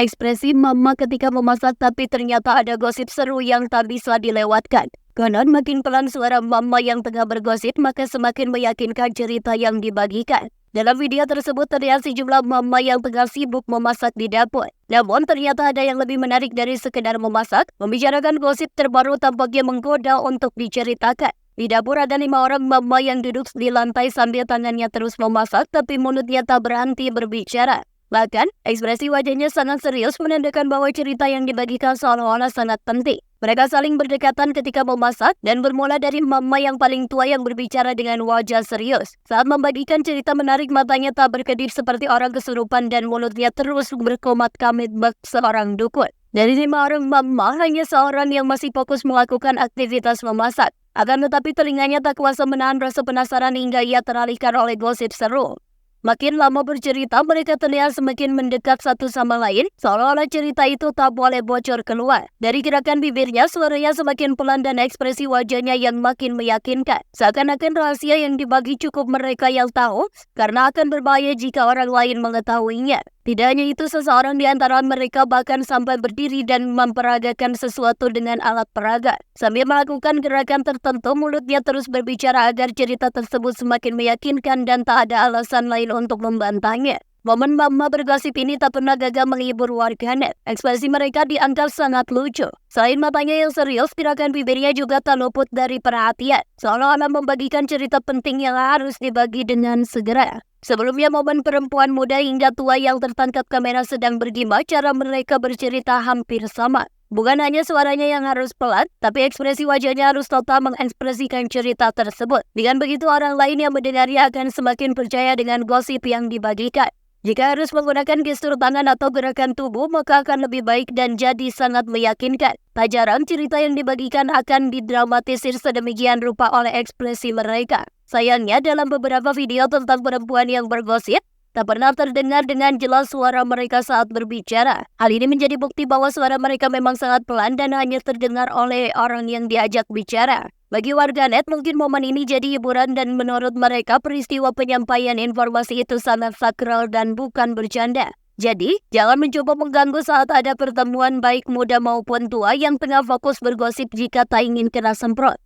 Ekspresi mama ketika memasak tapi ternyata ada gosip seru yang tak bisa dilewatkan. Konon makin pelan suara mama yang tengah bergosip maka semakin meyakinkan cerita yang dibagikan. Dalam video tersebut terlihat sejumlah mama yang tengah sibuk memasak di dapur. Namun ternyata ada yang lebih menarik dari sekedar memasak. Membicarakan gosip terbaru tampaknya menggoda untuk diceritakan. Di dapur ada 5 orang mama yang duduk di lantai sambil tangannya terus memasak tapi mulutnya tak berhenti berbicara. Bahkan, ekspresi wajahnya sangat serius menandakan bahwa cerita yang dibagikan seolah-olah sangat penting. Mereka saling berdekatan ketika memasak dan bermula dari mama yang paling tua yang berbicara dengan wajah serius. Saat membagikan cerita menarik, matanya tak berkedip seperti orang kesurupan dan mulutnya terus berkomat-kamit bak seorang dukun. Dari 5 orang mama, hanya seorang yang masih fokus melakukan aktivitas memasak. Akan tetapi telinganya tak kuasa menahan rasa penasaran hingga ia teralihkan oleh gosip seru. Makin lama bercerita, mereka terlihat semakin mendekat satu sama lain, seolah-olah cerita itu tak boleh bocor keluar. Dari gerakan bibirnya, suaranya semakin pelan dan ekspresi wajahnya yang makin meyakinkan. Seakan-akan rahasia yang dibagi cukup mereka yang tahu, karena akan berbahaya jika orang lain mengetahuinya. Tidak hanya itu, seseorang di antara mereka bahkan sampai berdiri dan memperagakan sesuatu dengan alat peraga. Sambil melakukan gerakan tertentu, mulutnya terus berbicara agar cerita tersebut semakin meyakinkan dan tak ada alasan lain untuk membantahnya. Momen mama bergosip ini tak pernah gagal menghibur warganet. Ekspresi mereka dianggap sangat lucu. Selain matanya yang serius, gerakan bibirnya juga tak luput dari perhatian. Seolah-olah membagikan cerita penting yang harus dibagi dengan segera. Sebelumnya, momen perempuan muda hingga tua yang tertangkap kamera sedang bergema, cara mereka bercerita hampir sama. Bukan hanya suaranya yang harus pelan, tapi ekspresi wajahnya harus total mengekspresikan cerita tersebut. Dengan begitu, orang lain yang mendengarnya akan semakin percaya dengan gosip yang dibagikan. Jika harus menggunakan gestur tangan atau gerakan tubuh, maka akan lebih baik dan jadi sangat meyakinkan. Tak jarang cerita yang dibagikan akan didramatisir sedemikian rupa oleh ekspresi mereka. Sayangnya, dalam beberapa video tentang perempuan yang bergosip, tak pernah terdengar dengan jelas suara mereka saat berbicara. Hal ini menjadi bukti bahwa suara mereka memang sangat pelan dan hanya terdengar oleh orang yang diajak bicara. Bagi warganet, mungkin momen ini jadi hiburan dan menurut mereka peristiwa penyampaian informasi itu sangat sakral dan bukan bercanda. Jadi, jangan mencoba mengganggu saat ada pertemuan baik muda maupun tua yang tengah fokus bergosip jika tak ingin kena semprot.